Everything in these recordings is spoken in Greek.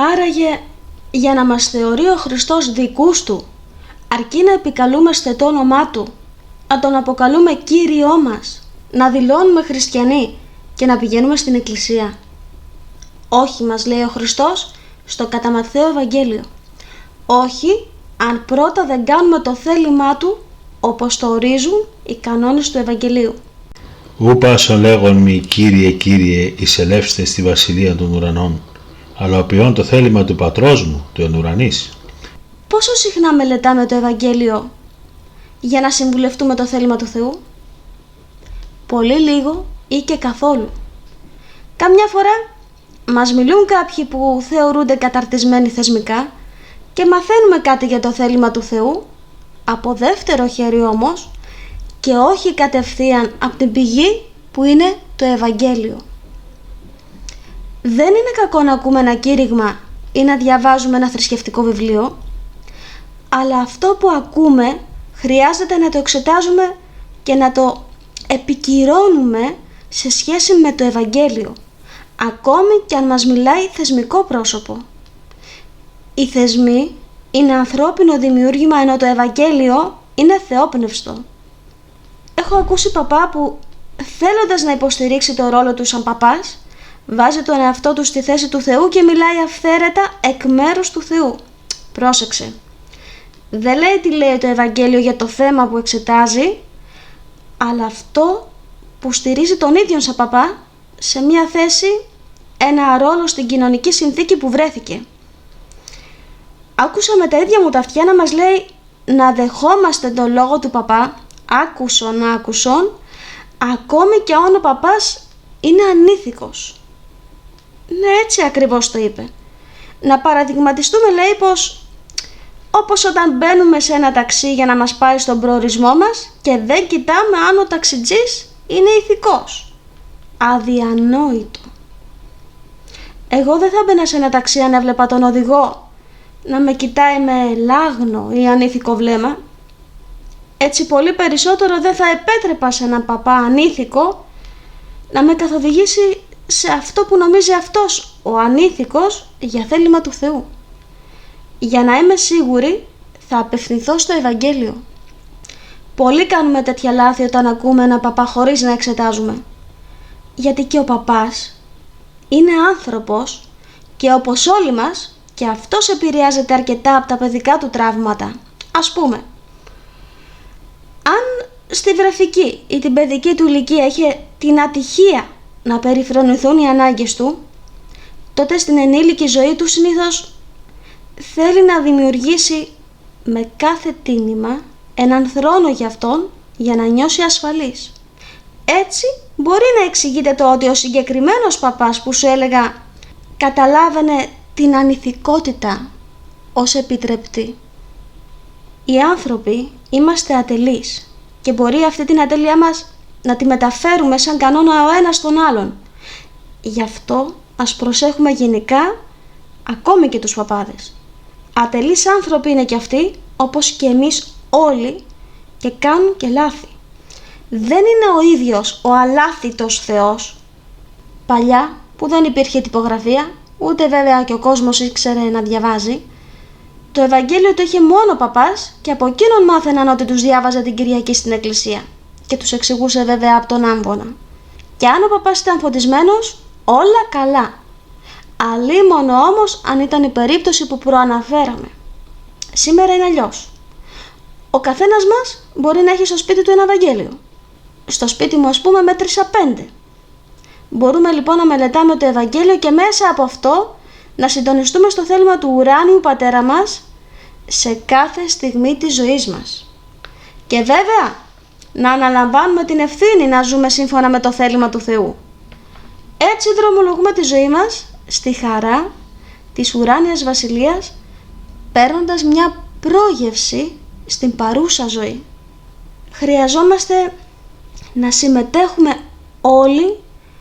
Άραγε, για να μας θεωρεί ο Χριστός δικούς Του, αρκεί να επικαλούμαστε το όνομά Του, να Τον αποκαλούμε Κύριό μας, να δηλώνουμε χριστιανοί και να πηγαίνουμε στην εκκλησία? Όχι, μας λέει ο Χριστός στο κατά Ματθαίο Ευαγγέλιο. Όχι, αν πρώτα δεν κάνουμε το θέλημά Του, όπως το ορίζουν οι κανόνες του Ευαγγελίου. Ου πάσον λέγον μη, Κύριε, Κύριε, εισελεύστε στη βασιλεία των ουρανών, αλλά οποιόν το θέλημα του Πατρός μου, του εν ουρανής. Πόσο συχνά μελετάμε το Ευαγγέλιο για να συμβουλευτούμε το θέλημα του Θεού? Πολύ λίγο ή και καθόλου. Καμιά φορά μας μιλούν κάποιοι που θεωρούνται καταρτισμένοι θεσμικά και μαθαίνουμε κάτι για το θέλημα του Θεού, από δεύτερο χέρι όμως, και όχι κατευθείαν από την πηγή που είναι το Ευαγγέλιο. Δεν είναι κακό να ακούμε ένα κήρυγμα ή να διαβάζουμε ένα θρησκευτικό βιβλίο, αλλά αυτό που ακούμε χρειάζεται να το εξετάζουμε και να το επικυρώνουμε σε σχέση με το Ευαγγέλιο, ακόμη και αν μας μιλάει θεσμικό πρόσωπο. Οι θεσμοί είναι ανθρώπινο δημιούργημα, ενώ το Ευαγγέλιο είναι θεόπνευστο. Έχω ακούσει παπά που, θέλοντας να υποστηρίξει το ρόλο του σαν παπάς, βάζει τον εαυτό του στη θέση του Θεού και μιλάει αυθαίρετα εκ μέρους του Θεού. Πρόσεξε. Δεν λέει τι λέει το Ευαγγέλιο για το θέμα που εξετάζει, αλλά αυτό που στηρίζει τον ίδιο σαν παπά σε μια θέση, ένα ρόλο στην κοινωνική συνθήκη που βρέθηκε. Άκουσα με τα ίδια μου τα αυτιά να μας λέει να δεχόμαστε τον λόγο του παπά, άκουσον, ακόμη και αν ο παπάς είναι ανήθικος. Ναι, έτσι ακριβώς το είπε. Να παραδειγματιστούμε, λέει, πως όπως όταν μπαίνουμε σε ένα ταξί για να μας πάει στον προορισμό μας και δεν κοιτάμε αν ο ταξιτζής είναι ηθικός. Αδιανόητο. Εγώ δεν θα μπαίνα σε ένα ταξί αν έβλεπα τον οδηγό να με κοιτάει με λάγνο ή ανήθικο βλέμμα. Έτσι πολύ περισσότερο δεν θα επέτρεπα σε έναν παπά ανήθικο να με καθοδηγήσει σε αυτό που νομίζει αυτός ο ανήθικος για θέλημα του Θεού. Για να είμαι σίγουρη θα απευθυνθώ στο Ευαγγέλιο. Πολλοί κάνουμε τέτοια λάθη όταν ακούμε έναν παπά χωρίς να εξετάζουμε. Γιατί και ο παπάς είναι άνθρωπος και όπως όλοι μας και αυτός επηρεάζεται αρκετά από τα παιδικά του τραύματα. Ας πούμε, αν στη βρεφική ή την παιδική του ηλικία είχε την ατυχία να περιφρονηθούν οι ανάγκες του, τότε στην ενήλικη ζωή του συνήθως θέλει να δημιουργήσει με κάθε τίμημα έναν θρόνο για αυτόν για να νιώσει ασφαλής. Έτσι μπορεί να εξηγείται το ότι ο συγκεκριμένος παπάς που σου έλεγα καταλάβαινε την ανηθικότητα ως επιτρεπτή. Οι άνθρωποι είμαστε ατελείς και μπορεί αυτή την ατέλειά μας να τη μεταφέρουμε σαν κανόνα ο ένας στον άλλον. Γι' αυτό ας προσέχουμε γενικά ακόμη και τους παπάδες. Ατελείς άνθρωποι είναι και αυτοί, όπως και εμείς όλοι, και κάνουν και λάθη. Δεν είναι ο ίδιος ο αλάθητος Θεός. Παλιά, που δεν υπήρχε τυπογραφία, ούτε βέβαια και ο κόσμος ήξερε να διαβάζει, το Ευαγγέλιο το είχε μόνο ο παπάς και από εκείνον μάθαιναν ότι τους διάβαζε την Κυριακή στην εκκλησία και τους εξηγούσε βέβαια από τον άμβονα. Και αν ο παπάς ήταν φωτισμένος, όλα καλά. Αλίμονο όμως αν ήταν η περίπτωση που προαναφέραμε. Σήμερα είναι αλλιώς. Ο καθένας μας μπορεί να έχει στο σπίτι του ένα Ευαγγέλιο. Στο σπίτι μου, ας πούμε, μέτρησα 5. Μπορούμε λοιπόν να μελετάμε το Ευαγγέλιο και μέσα από αυτό να συντονιστούμε στο θέλημα του ουράνιου Πατέρα μας σε κάθε στιγμή της ζωής μας. Και βέβαια να αναλαμβάνουμε την ευθύνη να ζούμε σύμφωνα με το θέλημα του Θεού. Έτσι δρομολογούμε τη ζωή μας στη χαρά της ουράνιας βασιλείας, παίρνοντας μια πρόγευση στην παρούσα ζωή. Χρειαζόμαστε να συμμετέχουμε όλοι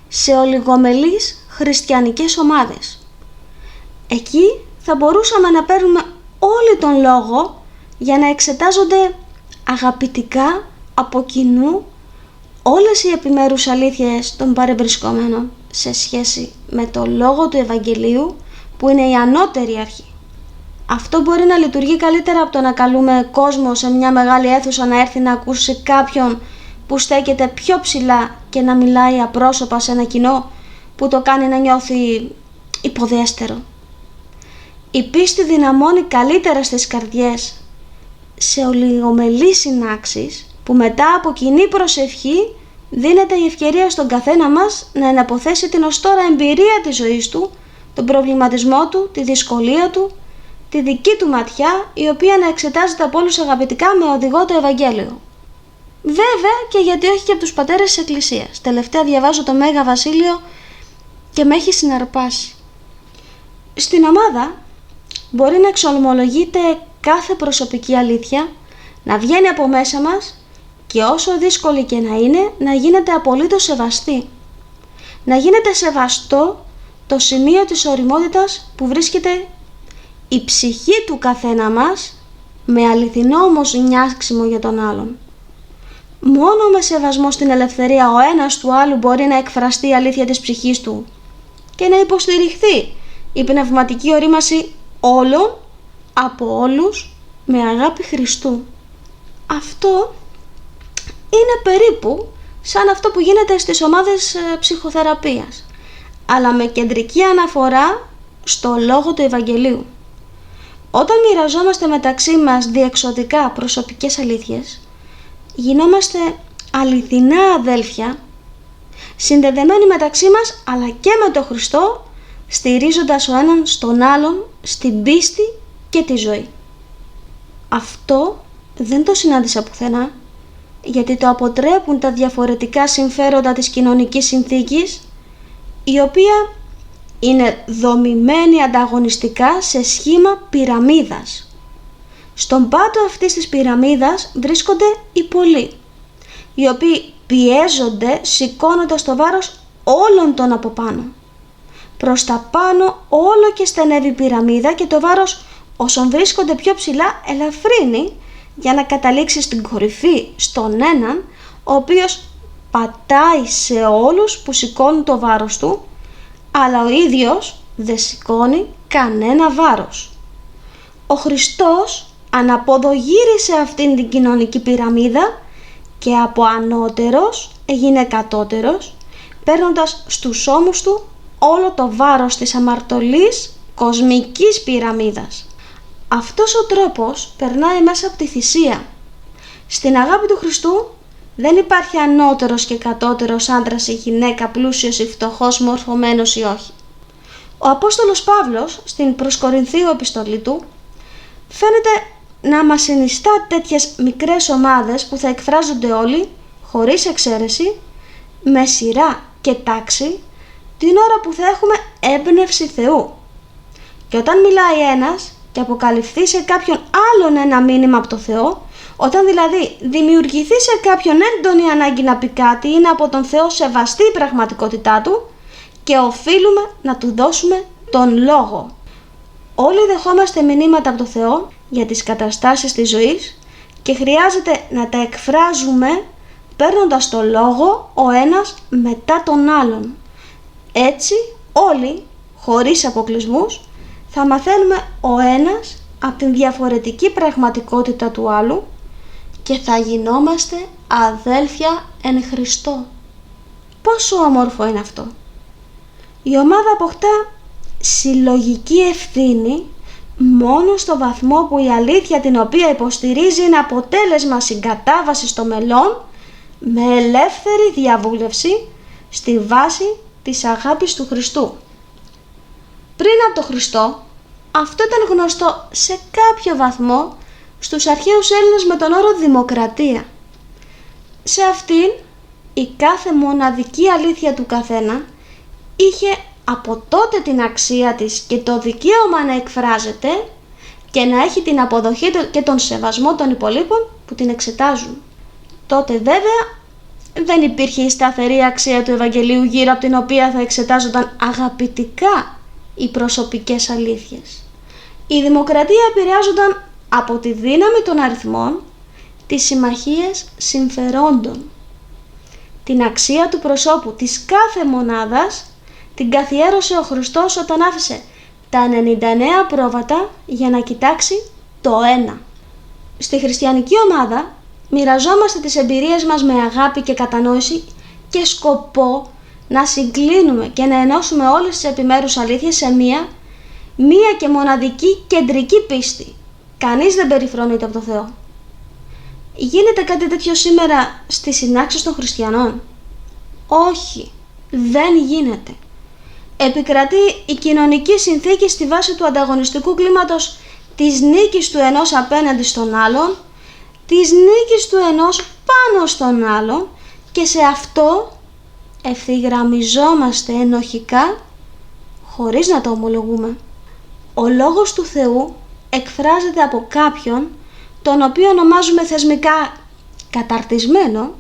σε ολιγομελείς χριστιανικές ομάδες. Εκεί θα μπορούσαμε να παίρνουμε όλη τον λόγο για να εξετάζονται αγαπητικά από κοινού όλες οι επιμέρους αλήθειες των παρευρισκόμενων σε σχέση με το λόγο του Ευαγγελίου που είναι η ανώτερη αρχή. Αυτό μπορεί να λειτουργεί καλύτερα από το να καλούμε κόσμο σε μια μεγάλη αίθουσα να έρθει να ακούσει κάποιον που στέκεται πιο ψηλά και να μιλάει απρόσωπα σε ένα κοινό που το κάνει να νιώθει υποδέστερο. Η πίστη δυναμώνει καλύτερα στις καρδιές σε ολιγομελείς συνάξεις που μετά από κοινή προσευχή δίνεται η ευκαιρία στον καθένα μας να εναποθέσει την ως τώρα εμπειρία της ζωής του, τον προβληματισμό του, τη δυσκολία του, τη δική του ματιά, η οποία να εξετάζεται από όλους αγαπητικά με οδηγό το Ευαγγέλιο. Βέβαια και γιατί όχι και από τους πατέρες της Εκκλησίας. Τελευταία διαβάζω το Μέγα Βασίλειο και με έχει συναρπάσει. Στην ομάδα μπορεί να εξομολογείται κάθε προσωπική αλήθεια, να βγαίνει από μέσα μας και όσο δύσκολη και να είναι, να γίνεται απολύτως σεβαστή. Να γίνεται σεβαστό το σημείο της ωριμότητας που βρίσκεται η ψυχή του καθένα μας, με αληθινό όμως νιάξιμο για τον άλλον. Μόνο με σεβασμό στην ελευθερία ο ένας του άλλου μπορεί να εκφραστεί η αλήθεια της ψυχής του και να υποστηριχθεί η πνευματική ορίμαση όλων από όλους με αγάπη Χριστού. Αυτό είναι περίπου σαν αυτό που γίνεται στις ομάδες ψυχοθεραπείας, αλλά με κεντρική αναφορά στο λόγο του Ευαγγελίου. Όταν μοιραζόμαστε μεταξύ μας διεξοδικά προσωπικές αλήθειες, γινόμαστε αληθινά αδέλφια, συνδεδεμένοι μεταξύ μας αλλά και με τον Χριστό, στηρίζοντας ο έναν στον άλλον στην πίστη και τη ζωή. Αυτό δεν το συνάντησα πουθενά, γιατί το αποτρέπουν τα διαφορετικά συμφέροντα της κοινωνικής συνθήκης, η οποία είναι δομημένη ανταγωνιστικά σε σχήμα πυραμίδας. Στον πάτο αυτής της πυραμίδας βρίσκονται οι πολλοί, οι οποίοι πιέζονται σηκώνοντας το βάρος όλων των από πάνω. Προς τα πάνω όλο και στενεύει η πυραμίδα και το βάρος όσων βρίσκονται πιο ψηλά ελαφρύνει για να καταλήξει στην κορυφή στον έναν, ο οποίος πατάει σε όλους που σηκώνουν το βάρος του, αλλά ο ίδιος δεν σηκώνει κανένα βάρος. Ο Χριστός αναποδογύρισε αυτήν την κοινωνική πυραμίδα και από ανώτερος έγινε κατώτερος, παίρνοντας στους ώμους του όλο το βάρος της αμαρτωλής κοσμικής πυραμίδας. Αυτός ο τρόπος περνάει μέσα από τη θυσία. Στην αγάπη του Χριστού δεν υπάρχει ανώτερος και κατώτερος, άντρας ή γυναίκα, πλούσιος ή φτωχός, μορφωμένος ή όχι. Ο Απόστολος Παύλος στην προς Κορινθίου επιστολή του φαίνεται να μας συνιστά τέτοιες μικρές ομάδες που θα εκφράζονται όλοι, χωρίς εξαίρεση, με σειρά και τάξη, την ώρα που θα έχουμε έμπνευση Θεού. Και όταν μιλάει ένας και αποκαλυφθεί σε κάποιον άλλον ένα μήνυμα από το Θεό, όταν δηλαδή δημιουργηθεί σε κάποιον έντονη ανάγκη να πει κάτι, είναι από τον Θεό σεβαστή η πραγματικότητά του και οφείλουμε να του δώσουμε τον λόγο. Όλοι δεχόμαστε μηνύματα από το Θεό για τις καταστάσεις της ζωής και χρειάζεται να τα εκφράζουμε παίρνοντας το λόγο ο ένας μετά τον άλλον. Έτσι όλοι, χωρίς αποκλεισμούς, θα μαθαίνουμε ο ένας από την διαφορετική πραγματικότητα του άλλου και θα γινόμαστε αδέλφια εν Χριστώ. Πόσο όμορφο είναι αυτό! Η ομάδα αποκτά συλλογική ευθύνη μόνο στο βαθμό που η αλήθεια την οποία υποστηρίζει είναι αποτέλεσμα συγκατάβασης των μελών με ελεύθερη διαβούλευση στη βάση της αγάπης του Χριστού. Πριν από τον Χριστό, αυτό ήταν γνωστό σε κάποιο βαθμό στους αρχαίους Έλληνες με τον όρο δημοκρατία. Σε αυτήν η κάθε μοναδική αλήθεια του καθένα είχε από τότε την αξία της και το δικαίωμα να εκφράζεται και να έχει την αποδοχή και τον σεβασμό των υπολείπων που την εξετάζουν. Τότε βέβαια δεν υπήρχε η σταθερή αξία του Ευαγγελίου γύρω από την οποία θα εξετάζονταν αγαπητικά οι προσωπικές αλήθειες. Η δημοκρατία επηρεάζονταν από τη δύναμη των αριθμών, τις συμμαχίες συμφερόντων. Την αξία του προσώπου της κάθε μονάδας την καθιέρωσε ο Χριστός όταν άφησε τα 99 πρόβατα για να κοιτάξει το ένα. Στη χριστιανική ομάδα μοιραζόμαστε τις εμπειρίες μας με αγάπη και κατανόηση και σκοπό να συγκλίνουμε και να ενώσουμε όλες τις επιμέρους αλήθειες σε μία και μοναδική κεντρική πίστη. Κανείς δεν περιφρονείται από το Θεό. Γίνεται κάτι τέτοιο σήμερα στις συνάξεις των χριστιανών? Όχι, δεν γίνεται. Επικρατεί η κοινωνική συνθήκη στη βάση του ανταγωνιστικού κλίματος της νίκης του ενός απέναντι στον άλλον, της νίκης του ενός πάνω στον άλλον, και σε αυτό ευθυγραμμιζόμαστε ενοχικά χωρίς να το ομολογούμε. Ο Λόγος του Θεού εκφράζεται από κάποιον τον οποίο ονομάζουμε θεσμικά καταρτισμένο,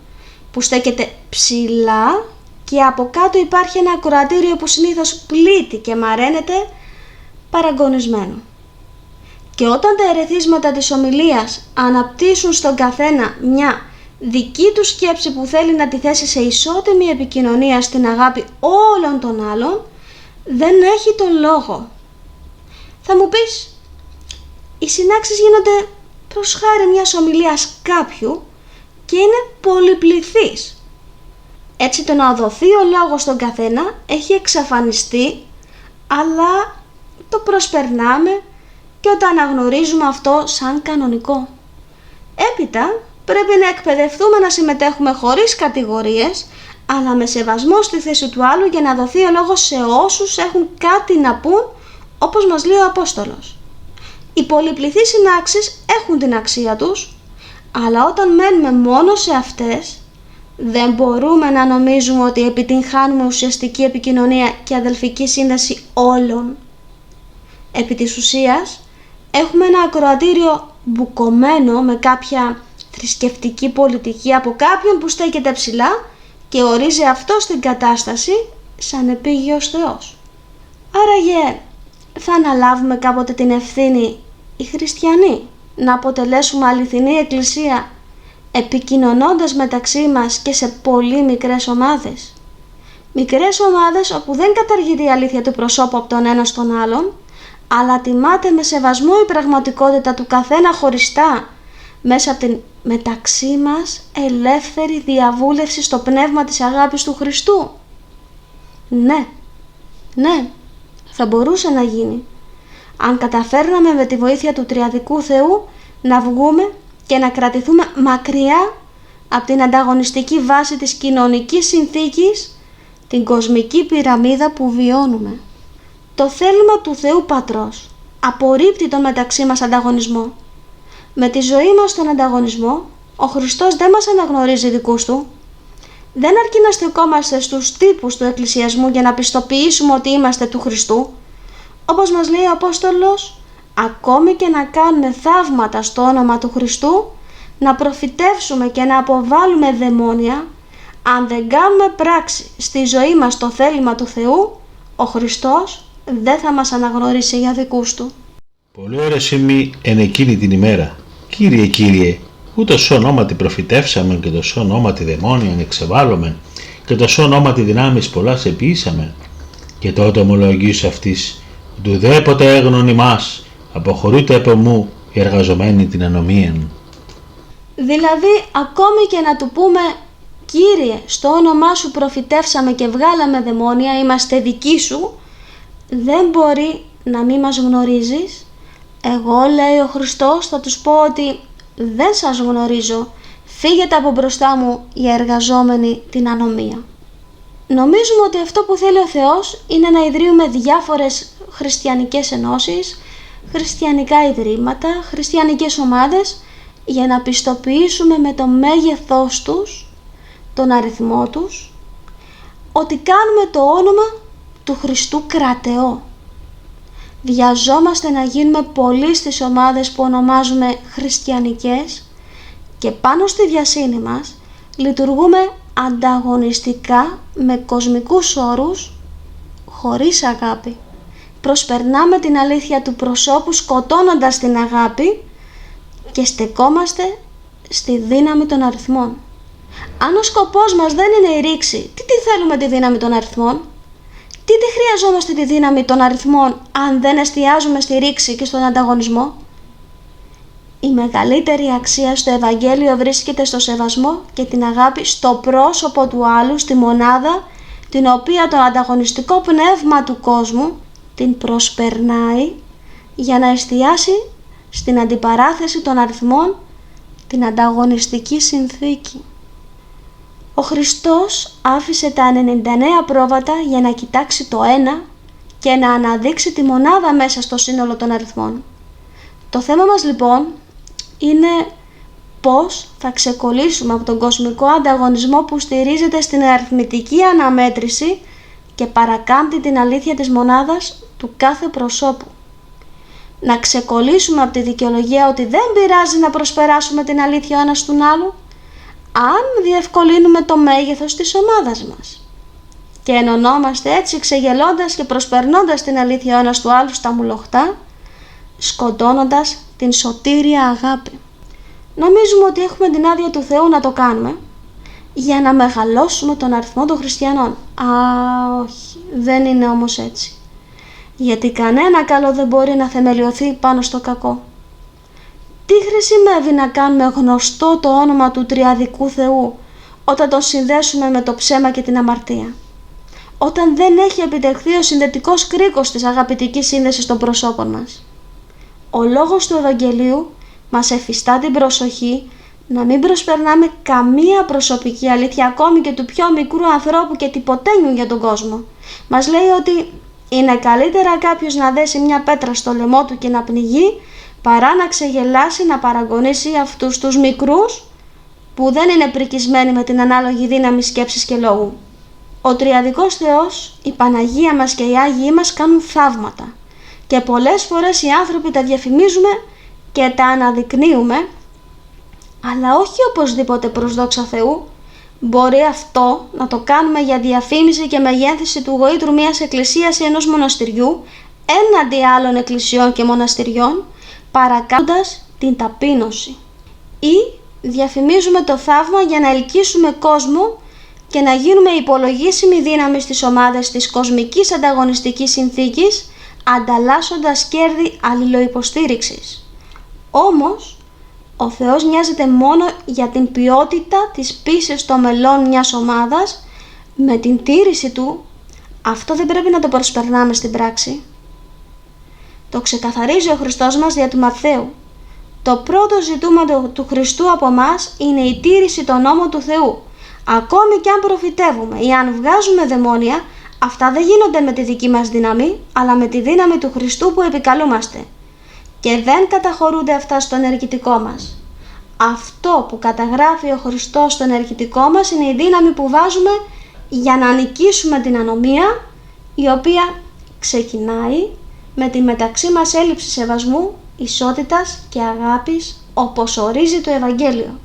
που στέκεται ψηλά και από κάτω υπάρχει ένα ακροατήριο που συνήθως πλήττει και μαραίνεται παραγωνισμένο. Και όταν τα ερεθίσματα της ομιλίας αναπτύσσουν στον καθένα μια δική του σκέψη που θέλει να τη θέσει σε ισότιμη επικοινωνία στην αγάπη όλων των άλλων, δεν έχει τον λόγο. Θα μου πεις, οι συνάξεις γίνονται προς χάρη μιας ομιλίας κάποιου και είναι πολυπληθής. Έτσι το να δοθεί ο λόγος στον καθένα έχει εξαφανιστεί, αλλά το προσπερνάμε και το αναγνωρίζουμε αυτό σαν κανονικό. Έπειτα πρέπει να εκπαιδευτούμε να συμμετέχουμε χωρίς κατηγορίες, αλλά με σεβασμό στη θέση του άλλου, για να δοθεί ο λόγος σε όσους έχουν κάτι να πούν, όπως μας λέει ο Απόστολος. Οι πολυπληθείς συνάξεις έχουν την αξία τους, αλλά όταν μένουμε μόνο σε αυτές, δεν μπορούμε να νομίζουμε ότι επιτυγχάνουμε ουσιαστική επικοινωνία και αδελφική σύνδεση όλων. Επί της ουσίας, έχουμε ένα ακροατήριο μπουκωμένο με κάποια θρησκευτική πολιτική από κάποιον που στέκεται ψηλά και ορίζει αυτό στην κατάσταση σαν επίγειος Θεός. Άραγε θα αναλάβουμε κάποτε την ευθύνη οι χριστιανοί να αποτελέσουμε αληθινή εκκλησία, επικοινωνώντας μεταξύ μας και σε πολύ μικρές ομάδες. Μικρές ομάδες όπου δεν καταργείται η αλήθεια του προσώπου από τον ένα στον άλλον, αλλά τιμάται με σεβασμό η πραγματικότητα του καθένα χωριστά, μέσα από την μεταξύ μας ελεύθερη διαβούλευση στο πνεύμα της αγάπης του Χριστού. Ναι, θα μπορούσε να γίνει, αν καταφέρναμε με τη βοήθεια του Τριαδικού Θεού να βγούμε και να κρατηθούμε μακριά από την ανταγωνιστική βάση της κοινωνικής συνθήκης, την κοσμική πυραμίδα που βιώνουμε. Το θέλημα του Θεού Πατρός απορρίπτει τον μεταξύ μας ανταγωνισμό. Με τη ζωή μας στον ανταγωνισμό, ο Χριστός δεν μας αναγνωρίζει δικούς του. Δεν αρκεί να στεκόμαστε στους τύπους του εκκλησιασμού για να πιστοποιήσουμε ότι είμαστε του Χριστού. Όπως μας λέει ο Απόστολος, ακόμη και να κάνουμε θαύματα στο όνομα του Χριστού, να προφητεύσουμε και να αποβάλουμε δαιμόνια, αν δεν κάνουμε πράξη στη ζωή μας το θέλημα του Θεού, ο Χριστός δεν θα μας αναγνωρίσει για δικούς του. Πολύ ωραία σημεί εν εκείνη την ημέρα. Κύριε, Κύριε, ούτως ονόματι προφητεύσαμε και τος ονόματι δαιμόνιαν εξεβάλλομεν και τος ονόματι δυνάμεις πολλάς επιήσαμε. Και τότε ομολογείς αυτής, ουδέποτε έγνων ημάς, αποχωρείτε από μου οι εργαζομένοι την ανομίαν. Δηλαδή, ακόμη και να του πούμε, Κύριε, στο όνομά σου προφητεύσαμε και βγάλαμε δαιμόνια, είμαστε δικοί σου, δεν μπορεί να μην μας γνωρίζεις. Εγώ, λέει ο Χριστός, θα τους πω ότι δεν σας γνωρίζω, φύγετε από μπροστά μου οι εργαζόμενοι την ανομία. Νομίζουμε ότι αυτό που θέλει ο Θεός είναι να ιδρύουμε διάφορες χριστιανικές ενώσεις, χριστιανικά ιδρύματα, χριστιανικές ομάδες, για να πιστοποιήσουμε με το μέγεθός τους, τον αριθμό τους, ότι κάνουμε το όνομα του Χριστού κρατεό. Βιαζόμαστε να γίνουμε πολλοί στις ομάδες που ονομάζουμε χριστιανικές και πάνω στη βιασύνη μας λειτουργούμε ανταγωνιστικά με κοσμικούς όρους, χωρίς αγάπη. Προσπερνάμε την αλήθεια του προσώπου σκοτώνοντας την αγάπη και στεκόμαστε στη δύναμη των αριθμών. Αν ο σκοπός μας δεν είναι η ρήξη, τι θέλουμε τη δύναμη των αριθμών? δεν χρειαζόμαστε τη δύναμη των αριθμών αν δεν εστιάζουμε στη ρήξη και στον ανταγωνισμό? Η μεγαλύτερη αξία στο Ευαγγέλιο βρίσκεται στο σεβασμό και την αγάπη στο πρόσωπο του άλλου, στη μονάδα, την οποία το ανταγωνιστικό πνεύμα του κόσμου την προσπερνάει για να εστιάσει στην αντιπαράθεση των αριθμών, την ανταγωνιστική συνθήκη. Ο Χριστός άφησε τα 99 πρόβατα για να κοιτάξει το ένα και να αναδείξει τη μονάδα μέσα στο σύνολο των αριθμών. Το θέμα μας λοιπόν είναι πώς θα ξεκολλήσουμε από τον κοσμικό ανταγωνισμό που στηρίζεται στην αριθμητική αναμέτρηση και παρακάμπτει την αλήθεια της μονάδας του κάθε προσώπου. Να ξεκολλήσουμε από τη δικαιολογία ότι δεν πειράζει να προσπεράσουμε την αλήθεια ο ένας του άλλου, αν διευκολύνουμε το μέγεθος της ομάδας μας. Και ενωνόμαστε έτσι ξεγελώντας και προσπερνώντας την αλήθεια ο ένας του άλλου στα μουλοχτά, σκοτώνοντας την σωτήρια αγάπη. Νομίζουμε ότι έχουμε την άδεια του Θεού να το κάνουμε για να μεγαλώσουμε τον αριθμό των χριστιανών. Όχι, δεν είναι όμως έτσι. Γιατί κανένα καλό δεν μπορεί να θεμελιωθεί πάνω στο κακό. Τι χρησιμεύει να κάνουμε γνωστό το όνομα του τριαδικού Θεού όταν τον συνδέσουμε με το ψέμα και την αμαρτία? Όταν δεν έχει επιτευχθεί ο συνδετικός κρίκος της αγαπητικής σύνδεσης των προσώπων μας. Ο λόγος του Ευαγγελίου μας εφιστά την προσοχή να μην προσπερνάμε καμία προσωπική αλήθεια, ακόμη και του πιο μικρού ανθρώπου και τυποτένιου για τον κόσμο. Μας λέει ότι είναι καλύτερα κάποιος να δέσει μια πέτρα στο λαιμό του και να πνιγεί, παρά να ξεγελάσει, να παραγωνίσει αυτούς τους μικρούς που δεν είναι πρικισμένοι με την ανάλογη δύναμη σκέψης και λόγου. Ο τριαδικός Θεός, η Παναγία μας και οι Άγιοι μας κάνουν θαύματα και πολλές φορές οι άνθρωποι τα διαφημίζουμε και τα αναδεικνύουμε, αλλά όχι οπωσδήποτε προς δόξα Θεού. Μπορεί αυτό να το κάνουμε για διαφήμιση και μεγέθυνση του γοήτρου μιας εκκλησίας ή ενός μοναστηριού έναντι άλλων εκκλησιών και μοναστηριών, παρακάμπτοντας την ταπείνωση. Ή διαφημίζουμε το θαύμα για να ελκύσουμε κόσμο και να γίνουμε υπολογίσιμη δύναμη στις ομάδες της κοσμικής ανταγωνιστικής συνθήκης, ανταλλάσσοντας κέρδη αλληλοϊποστήριξης. Όμως, ο Θεός νοιάζεται μόνο για την ποιότητα της πίσης των μελών μιας ομάδας. Με την τήρηση του, αυτό δεν πρέπει να το προσπερνάμε στην πράξη. Το ξεκαθαρίζει ο Χριστός μας δια του Ματθαίου. Το πρώτο ζητούμενο του Χριστού από μας είναι η τήρηση των νόμων του Θεού. Ακόμη και αν προφητεύουμε ή αν βγάζουμε δαιμόνια, αυτά δεν γίνονται με τη δική μας δύναμη, αλλά με τη δύναμη του Χριστού που επικαλούμαστε. Και δεν καταχωρούνται αυτά στο ενεργητικό μας. Αυτό που καταγράφει ο Χριστός στο ενεργητικό μας είναι η δύναμη που βάζουμε για να νικήσουμε την ανομία, η οποία ξεκινάει με τη μεταξύ μας έλλειψη σεβασμού, ισότητας και αγάπης, όπως ορίζει το Ευαγγέλιο.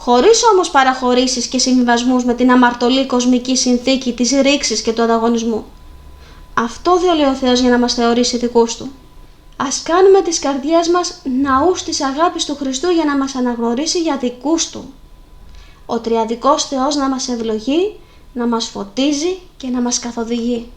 Χωρίς όμως παραχωρήσεις και συμβιβασμούς με την αμαρτωλή κοσμική συνθήκη της ρήξης και του ανταγωνισμού. Αυτό δεν λέει ο Θεός για να μας θεωρήσει δικούς του. Ας κάνουμε τις καρδιές μας ναούς της αγάπης του Χριστού για να μας αναγνωρίσει για δικούς του. Ο τριαδικός Θεός να μας ευλογεί, να μας φωτίζει και να μας καθοδηγεί.